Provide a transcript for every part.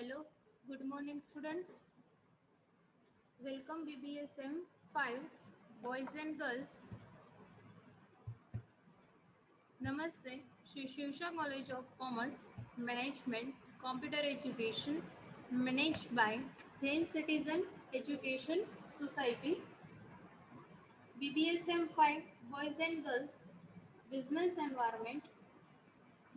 Hello, good morning students. Welcome BBSM 5 boys and girls. Namaste, Shri Shivsha College of Commerce, Management, Computer Education, managed by Jain Citizen Education Society. BBSM 5 boys and girls, business environment.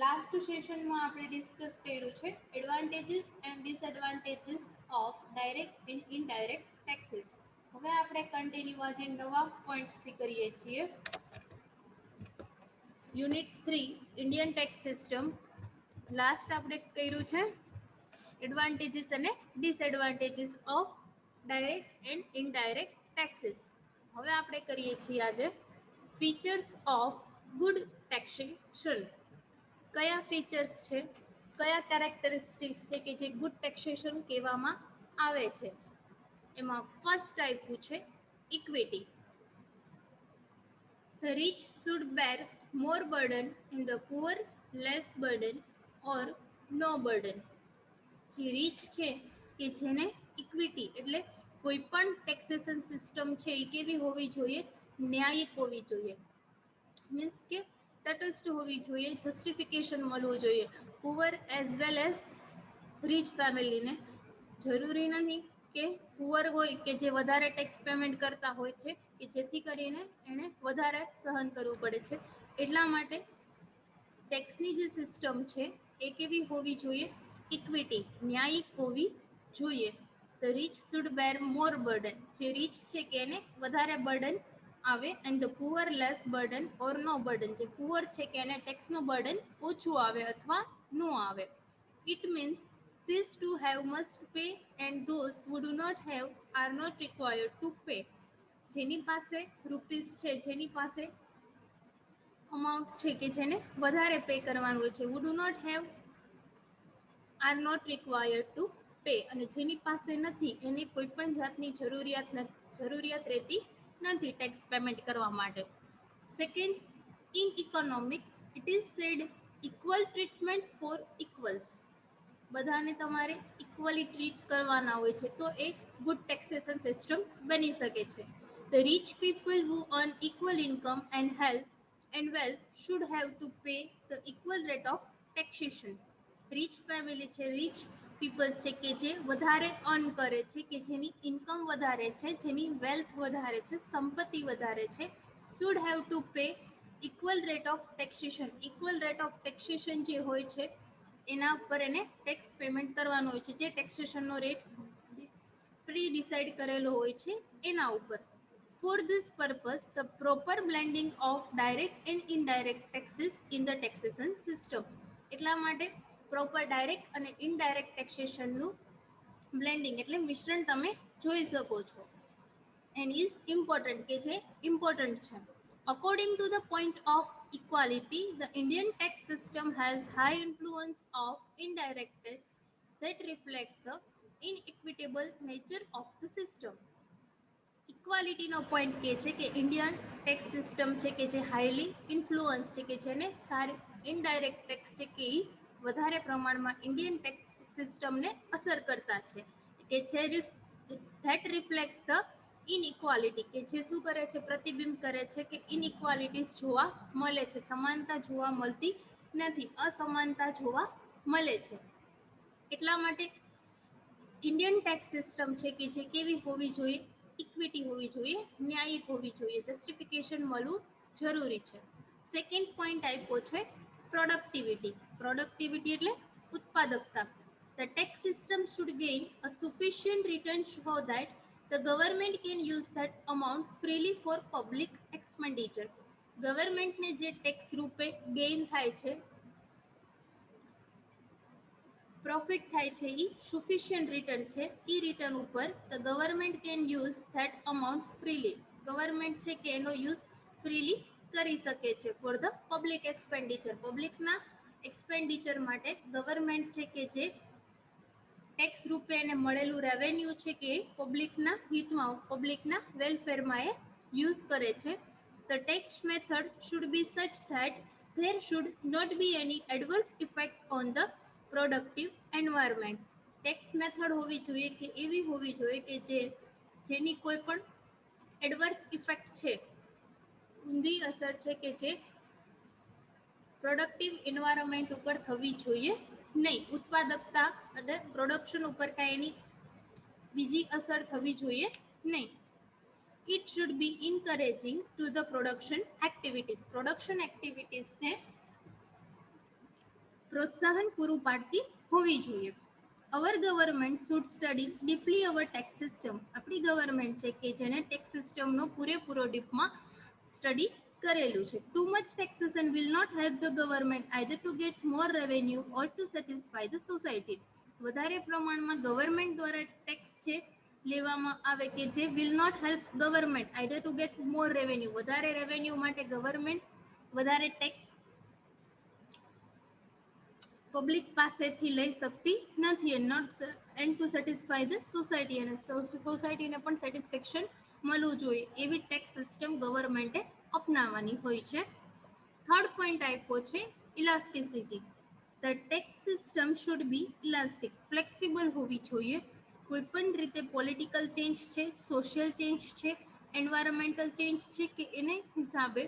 Last સેશનમાં આપણે discuss કર્યું છે advantages and disadvantages of direct and indirect taxes. હવે આપણે continue આજે નવા પોઈન્ટ્સથી કરીએ છીએ. Unit 3 Indian tax system. Last આપણે કર્યું છે એડવાન્ટેજીસ અને disadvantages of direct and indirect taxes. હવે આપણે કરીએ છીએ આજે ફીચર્સ ઓફ ગુડ ટેક્સેશન. કયા ફીચર્સ છે, કયા કેરેક્ટરિસ્ટિક્સ છે કે જે ગુડ ટેક્સેશન કહેવામાં આવે છે. એમાં ફર્સ્ટ આપ્યું છે equity. The rich should bear more burden and the poor less burden or no burden. જે રીચ છે કે જેને ઇક્વિટી એટલે કોઈ પણ ટેક્સેશન સિસ્ટમ છે એ કેવી હોવી જોઈએ, ન્યાયિક હોવી જોઈએ. મીન્સ કે તટસ્થ હોવી જોઈએ, જસ્ટિફિકેશન મળવું જોઈએ poor as well as rich ફેમિલીને. જરૂરી નથી કે પુઅર હોય કે જે વધારે ટેક્સ પેમેન્ટ કરતા હોય છે કે જેથી કરીને એને વધારે સહન કરવું પડે છે. એટલા માટે ટેક્સની જે સિસ્ટમ છે એ કેવી હોવી જોઈએ, ઇક્વિટી, ન્યાયિક હોવી જોઈએ. The rich should bear more burden. જે રીચ છે કે એને વધારે બર્ડન આવે and the poor less burden or no burden. જે પુઅર છે કે એને ટેક્સનું બર્ડન ઓછું આવે અથવા નો આવે. It means these two have must pay and those who do not have are not required to pay. જેની પાસે રૂપીસ છે, જેની પાસે અમાઉન્ટ છે કે જેને વધારે પે કરવાનું હોય છે, who do not have are not required to pay. અને જેની પાસે નથી એને કોઈ પણ જાતની જરૂરિયાત રહેતી નથી ટેક્સ પેમેન્ટ કરવા માટે. Second, in economics it is said equal treatment for equals. બધાને તમારે ઇક્વલી ટ્રીટ કરવાના હોય છે તો એક ગુડ ટેક્સેશન સિસ્ટમ બની શકે છે. The rich people who earn equal income and health and wealth should have to pay the equal rate of taxation. Rich family છે, રીચ પીપલ્સ છે કે જે વધારે અર્ન કરે છે, કે જેની ઇન્કમ વધારે છે, જેની વેલ્થ વધારે છે, સંપત્તિ વધારે છે, should have to pay equal rate of taxation. Equal rate of taxation જે હોય છે એના ઉપર એને ટેક્સ પેમેન્ટ કરવાનો હોય છે, જે ટેક્સેશનનો રેટ પ્રી ડિસાઇડ કરેલો હોય છે એના ઉપર. For this purpose the proper blending of direct and indirect taxes in the taxation system. એટલા માટે પ્રોપર ડાયરેક્ટ અને ઇનડાયરેક્ટ ટેક્સેશનનું બ્લેન્ડિંગ એટલે મિશ્રણ તમે જોઈ શકો છો. એન્ડ ઇઝ ઇમ્પોર્ટન્ટ કે જે ઇમ્પોર્ટન્ટ છે. According to the point of equality, the Indian tax system has high influence of indirect tax that reflect the inequitable nature of the system. ઇક્વાલિટીનો પોઈન્ટ કે છે કે ઇન્ડિયન ટેક્સ સિસ્ટમ છે કે જે હાઈલી ઇન્ફ્લુઅન્સ છે, કે જેને સારી ઇનડાયરેક્ટ ટેક્સ છે કે એ વધારે પ્રમાણમાં ઇન્ડિયન ટેક્સ સિસ્ટમને અસર કરતા છે, કે જે ધેટ રિફ્લેક્ટ્સ ધ ઇનઇક્વાલિટી, કે જે શું કરે છે, પ્રતિબિંબ કરે છે કે ઇનઇક્વાલિટીઝ જોવા મળે છે, સમાનતા જોવા મળતી નથી, અસમાનતા જોવા મળે છે. એટલા માટે ઇન્ડિયન ટેક્સ સિસ્ટમ છે કે જે કેવી હોવી જોઈએ, ઇક્વિટી હોવી જોઈએ, ન્યાયિક હોવી જોઈએ, જસ્ટિફિકેશન મળવું જરૂરી છે. સેકન્ડ પોઈન્ટ આપ્યો છે પ્રોડક્ટિવિટી. પ્રોડક્ટિવિટી એટલે ઉત્પાદકતા. The tax system should gain a sufficient return so that the government can use that amount freely for public expenditure. ગવર્મેન્ટને જે ટેક્સ રૂપે ગેઇન થાય છે, પ્રોફિટ થાય છે, એ સુફિશિયન્ટ રિટર્ન છે. એ રિટર્ન ઉપર the government can use that amount freely. Government છે કે એનો યુઝ ફ્રીલી કરી શકે છે ફોર ધ પબ્લિક એક્સપેન્ડિચર. પબ્લિકના એક્સપેન્ડિચર માટે ગવર્મેન્ટ છે કે જે ટેક્સ રૂપે એને મળેલું રેવન્યુ છે કે પબ્લિકના હિતમાં, પબ્લિકના વેલફેરમાં એ યુઝ કરે છે. The tax method should be સચ that there should not be any adverse effect on the productive environment. Tax method હોવી જોઈએ કે એવી હોવી જોઈએ કે જેની કોઈ પણ એડવર્સ ઇફેક્ટ છે, ઊંધી અસર છે કે જે પ્રોડક્ટિવ એન્વાયરમેન્ટ ઉપર થવી જોઈએ નહીં. ઉત્પાદકતા અને પ્રોડક્શન ઉપર કાંઈ એની બીજી અસર થવી જોઈએ નહીં. It should be encouraging to the production activities. Production એક્ટિવિટીઝને પ્રોત્સાહન પૂરું પાડતી હોવી જોઈએ. Our government should study deeply our tax system. આપણી ગવર્મેન્ટ છે કે જેને ટેક્સ સિસ્ટમનો પૂરેપૂરો ડીપમાં સ્ટડી કરેલું છે. Too much taxation will not help the government either to get more revenue or to satisfy the society. વધારે પ્રમાણમાં ગવર્મેન્ટ દ્વારા ટેક્સ છે લેવામાં આવે કે જે will not help government either to get more revenue. વધારે રેવન્યુ માટે ગવર્મેન્ટ વધારે ટેક્સ પબ્લિક પાસેથી લઈ શકતી નથી and to satisfy the society, અને સોસાયટીને પણ સેટિસ્ફેક્શન મળવું જોઈએ એવી ટેક્સ સિસ્ટમ ગવર્મેન્ટે અપનાવવાની હોય છે. થર્ડ પોઈન્ટ આપ્યો છે elasticity. The tax system should be elastic, flexible હોવી જોઈએ. કોઈ પણ રીતે પોલિટિકલ ચેન્જ છે, સોશિયલ ચેન્જ છે, એન્વાયરમેન્ટલ ચેન્જ છે કે એને હિસાબે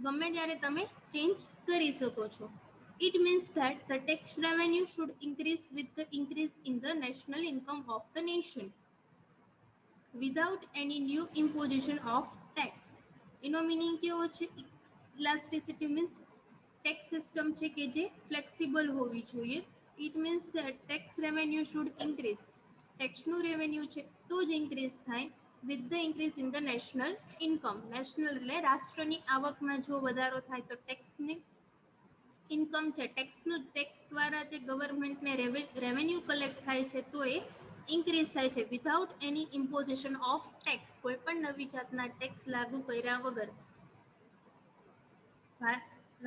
ગમે ત્યારે તમે ચેન્જ કરી શકો છો. It means that the tax revenue should increase with the increase in the national income of the nation without any new imposition of tax. એનો મીનિંગ કેવો છે? ઇલાસ્ટિસિટી મીન્સ ટેક્સ સિસ્ટમ છે કે જે ફ્લેક્સિબલ હોવી જોઈએ. It means that tax revenue should increase. ટેક્સનું revenue છે તો જ ઇન્ક્રીઝ થાય with the increase in the national income. National એટલે રાષ્ટ્રની આવકમાં જો વધારો થાય તો ટેક્સની ઇન્કમ છે, ટેક્સ દ્વારા જે ગવર્મેન્ટને રેવન્યુ કલેક્ટ થાય છે તો એ ઇન્ક્રીઝ થાય છે વિધાઉટ એની ઇમ્પોઝિશન ઓફ ટેક્સ. કોઈ પણ નવી જાતના ટેક્સ લાગુ કર્યા વગર.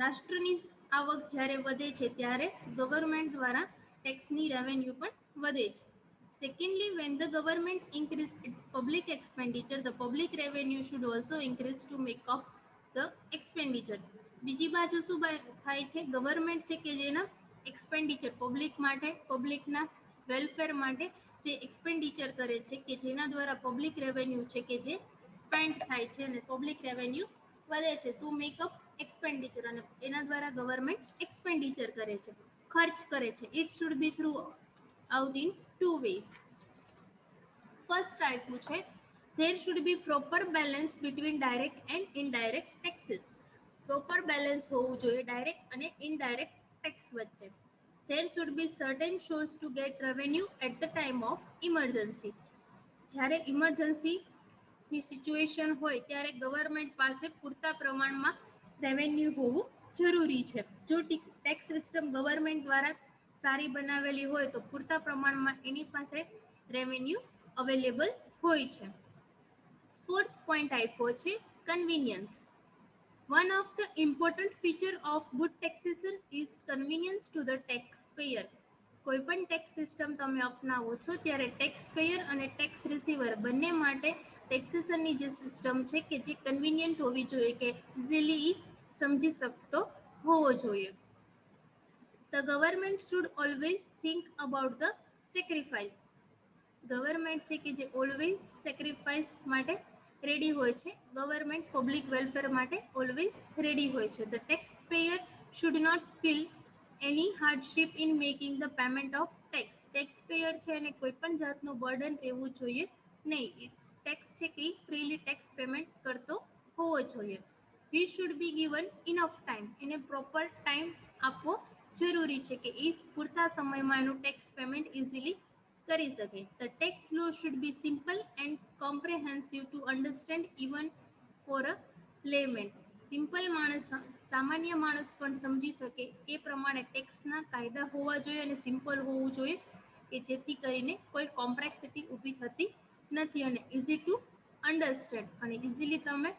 રાષ્ટ્રની આવક જ્યારે વધે છે ત્યારે ગવર્મેન્ટ દ્વારા ટેક્સની રેવન્યુ પણ વધે છે. Secondly, when the government increase its public expenditure, the public revenue should also increase to make up the expenditure. બીજી બાજુ શું થાય છે? ગવર્મેન્ટ છે કે જેના એક્સપેન્ડિચર પબ્લિક માટે, પબ્લિકના વેલફેર માટે જે એક્સપેન્ડિચર કરે છે કે જેના દ્વારા પબ્લિક રેવન્યુ છે કે જે સ્પેન્ડ થાય છે અને પબ્લિક રેવન્યુ વધે છે ટુ મેકઅપ એક્સપેન્ડિચર, અને એના દ્વારા ગવર્મેન્ટ એક્સપેન્ડિચર કરે છે, ખર્ચ કરે છે. It should be throughout in two ways. First આપ્યું છે there should be proper balance between direct and indirect taxes. Proper balance હોવું જોઈએ ડાયરેક્ટ અને ઇનડાયરેક્ટ ટેક્સ વચ્ચે. there should be certain source to get revenue at the time of emergency. જ્યારે ઇમરજન્સીની situation હોય ત્યારે government પાસે પૂરતા પ્રમાણમાં રેવન્યુ હોવું જરૂરી છે. જો ટેક્સ સિસ્ટમ ગવર્મેન્ટ દ્વારા સારી બનાવેલી હોય તો પૂરતા પ્રમાણમાં એની પાસે રેવન્યુ અવેલેબલ હોય છે. ફોર્થ પોઈન્ટ આપ્યો છે convenience. One of the important feature of good taxation is convenience to the taxpayer. કોઈ પણ ટેક્સ સિસ્ટમ તમે અપનાવો છો ત્યારે ટેક્સ પેયર અને ટેક્સ રિસીવર બંને માટે ટેક્સેશનની જે સિસ્ટમ છે કે જે કન્વીનિયન્ટ હોવી જોઈએ, કે ઇઝીલી સમજી શકતો હોવો જોઈએ. The government should always think about the sacrifice. Government છે કે જે ઓલવેઝ સેક્રિફાઈસ માટે રેડી હોય છે. ગવર્મેન્ટ પબ્લિક વેલફેર માટે ઓલવેઝ રેડી હોય છે. The tax payer should not feel any hardship in making the payment of tax. Tax payer છે એને કોઈ પણ જાતનું બર્ડન રહેવું જોઈએ નહીં. ટેક્સ છે કે ફ્રીલી ટેક્સ પેમેન્ટ કરતો હોવો જોઈએ. He should be given enough time. એને પ્રોપર ટાઈમ આપવો જરૂરી છે કે એ પૂરતા સમયમાં એનું ટેક્સ પેમેન્ટ ઇઝીલી કરી શકે. The tax law should be simple and comprehensive to understand even for a layman. Simple માણસ, સામાન્ય માણસ પણ સમજી શકે એ પ્રમાણે ટેક્સના કાયદા હોવા જોઈએ અને સિમ્પલ હોવું જોઈએ કે જેથી કરીને કોઈ કોમ્પ્લેક્સિટી ઊભી થતી નથી અને ઇઝી ટુ અન્ડરસ્ટેન્ડ અને ઇઝીલી તમે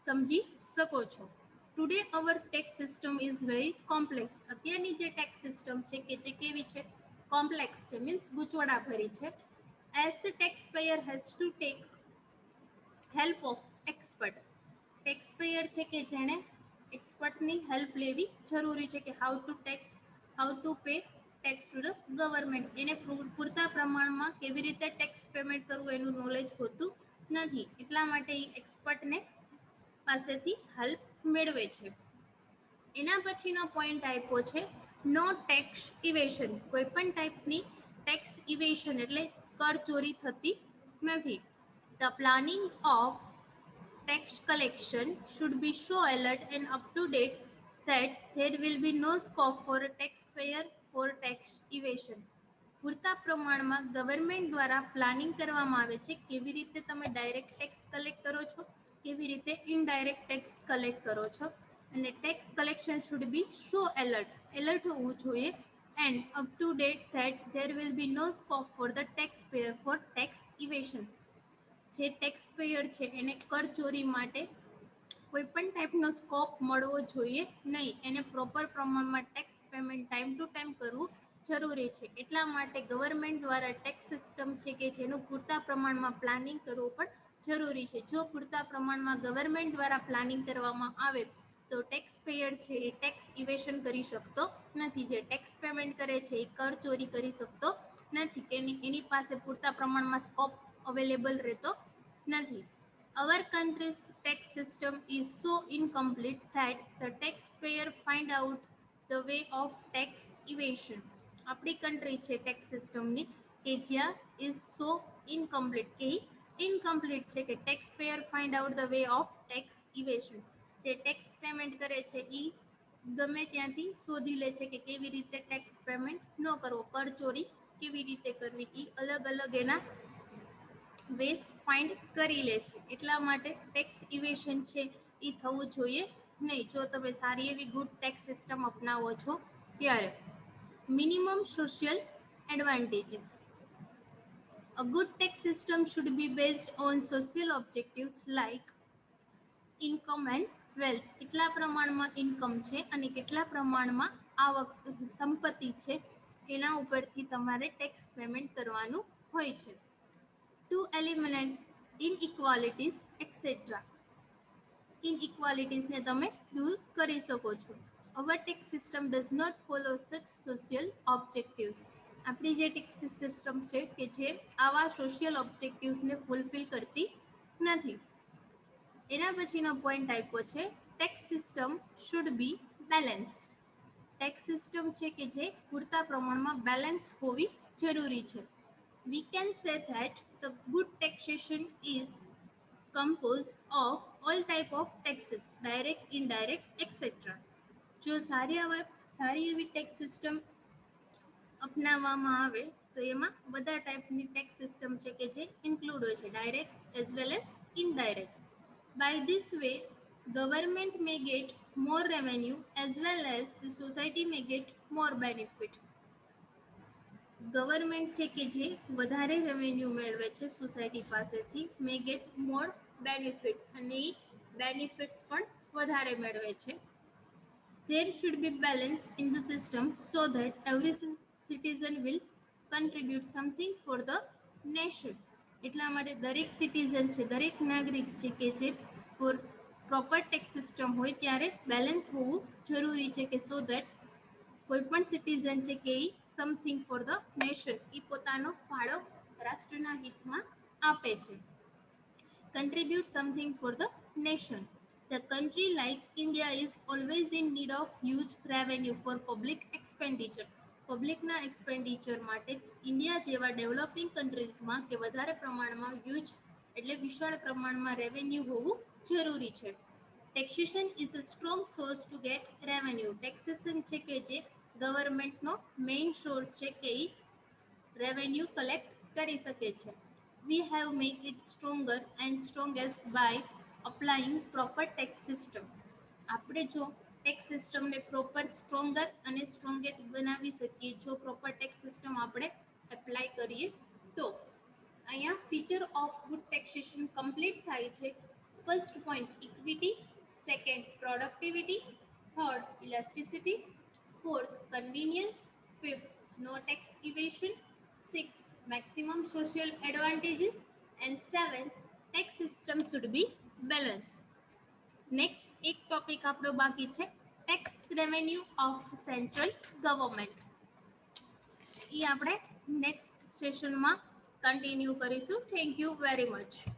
સમજી શકો છો. Today our tax system is very complex. અત્યારની જે ટેક્સ સિસ્ટમ છે કે જે કેવી છે? કોમ્પ્લેક્સ છે, મીન્સ ગૂંચવણા ભરી છે. As the tax payer has to take help of expert. Tax payer છે કે જેણે એક્સપર્ટની હેલ્પ લેવી જરૂરી છે કે how to pay tax to the government. એને પૂરતા પ્રમાણમાં કેવી રીતે ટેક્સ પેમેન્ટ કરવું એનું નોલેજ હોતું નથી, એટલા માટે એ એક્સપર્ટને પાસેથી હેલ્પ મેળવે છે. એના પછીનો પોઈન્ટ આપ્યો છે નો ટેક્સ ઇવેશન. કોઈ પણ ટાઈપની ટેક્સ ઇવેશન એટલે કર ચોરી થતી નથી. The planning of tax collection should be so alert and up to date that there will be no scope for a taxpayer for tax evasion. પૂરતા પ્રમાણમાં ગવર્મેન્ટ દ્વારા પ્લાનિંગ કરવામાં આવે છે કેવી રીતે તમે ડાયરેક્ટ ટેક્સ કલેક્ટ કરો છો, કેવી રીતે ઇનડાયરેક્ટ ટેક્સ કલેક્ટ કરો છો. અને tax collection should be so alert હોવું જોઈએ and up to date that there will be no scope for the tax payer for tax evasion. જે ટેક્સ પેયર છે એને કર ચોરી માટે કોઈ પણ ટાઈપનો સ્કોપ મળવો જોઈએ નહીં. એને પ્રોપર પ્રમાણમાં tax payment time to time કરવું જરૂરી છે. એટલા માટે ગવર્મેન્ટ દ્વારા ટેક્સ સિસ્ટમ છે કે જેનું પૂરતા પ્રમાણમાં પ્લાનિંગ કરવું પણ જરૂરી છે. જો પૂરતા પ્રમાણમાં ગવર્મેન્ટ દ્વારા પ્લાનિંગ કરવામાં આવે તો ટેક્સ પેયર છે એ ટેક્સ ઇવેશન કરી શકતો નથી. જે ટેક્સ પેમેન્ટ કરે છે એ કર ચોરી કરી શકતો નથી કે એની પાસે પૂરતા પ્રમાણમાં સ્કોપ અવેલેબલ રહેતો નથી. Our country's tax system is so incomplete that the taxpayer find out the way of tax evasion. આપણી કન્ટ્રી છે ટેક્સ સિસ્ટમની કે જ્યાં ઇઝ સો ઇનકમ્પ્લીટ કે ઇનકમ્પ્લીટ છે કે tax payer find out the way of tax evasion. જે tax payment કરે છે એ ગમે ત્યાંથી શોધી લે છે કે કેવી રીતે ટેક્સ પેમેન્ટ ન કરવો, કર ચોરી કેવી રીતે કરવી, એ અલગ અલગ એના વેસ ફાઇન્ડ કરી લે છે. એટલા માટે ટેક્સ ઇવેશન છે એ થવું જોઈએ નહીં જો તમે સારી એવી ગુડ ટેક્સ સિસ્ટમ અપનાવો છો ત્યારે. Minimum social advantages. A good tax system should be based on social objectives like income and wealth. કેટલા પ્રમાણમાં ઇન્કમ છે અને કેટલા પ્રમાણમાં આવક સંપત્તિ છે એના ઉપરથી તમારે ટેક્સ પેમેન્ટ કરવાનું હોય છે. To eliminate inequalities etc. ઇનઇક્વાલિટીઝને તમે દૂર કરી શકો છો. Our tax system does not follow such social objectives. આપણી જે ટેક્સ સિસ્ટમ છે કે જે આવા સોશિયલ ઓબ્જેક્ટિવ્સને ફૂલફિલ કરતી નથી. એના પછીનો પોઈન્ટ આપ્યો છે tax system should be balanced. Tax system છે કે જે પૂરતા પ્રમાણમાં બેલેન્સ હોવી જરૂરી છે. We can say that the good taxation is composed of all type of taxes, direct, indirect, etc. જો સારી એવી ટેક્સ સિસ્ટમ અપનાવવામાં આવે તો એમાં બધા ટાઈપની ટેક્સ સિસ્ટમ છે કે જે ઇન્ક્લુડ હોય છે, direct as well as indirect. By this way government may get more revenue as well as the society may get more benefit. Government છે કે જે વધારે રેવન્યુ મેળવે છે સોસાયટી પાસેથી, મે ગેટ મોર બેનિફિટ અને એ બેનિફિટ્સ પણ વધારે મેળવે છે. There should be balance in the system so that every citizen will contribute something for the nation. એટલા માટે દરેક સિટીઝન છે, દરેક નાગરિક છે કે જે પ્રોપર ટેક્સ સિસ્ટમ હોય ત્યારે બેલેન્સ હોવું જરૂરી છે કે સો દેટ કોઈ પણ સિટીઝન છે કે એ સમથિંગ ફોર ધ નેશન એ પોતાનો ફાળો રાષ્ટ્રના હિતમાં આપે છે. Contribute something for the nation. The country like India is always in need of huge revenue for public expenditure. પબ્લિકના એક્સપેન્ડિચર માટે ઇન્ડિયા જેવા ડેવલપિંગ કન્ટ્રીઝમાં કે વધારે પ્રમાણમાં હ્યુજ એટલે વિશાળ પ્રમાણમાં રેવન્યુ હોવું જરૂરી છે. Taxation is a strong source two gate revenue. Taxation છે કે જે ગવર્મેન્ટનો મેઇન સોર્સ છે કે એ રેવન્યુ કલેક્ટ કરી શકે છે. We have made it stronger and strongest by applying proper tax system. આપણે જો ટેક્સ સિસ્ટમને પ્રોપર સ્ટ્રોંગર અને સ્ટ્રોંગેસ્ટ બનાવી શકીએ જો પ્રોપર ટેક્સ સિસ્ટમ આપણે એપ્લાય કરીએ તો. અહીંયા feature of good taxation complete થાય છે. First point equity, second productivity, third elasticity, fourth convenience, fifth no tax evasion, six maximum social advantages, and 7 tax system should be balanced. Next એક topic આપણો બાકી છે tax revenue of central government. એ આપણે next સેશનમાં continue કરીશું. Thank you very much.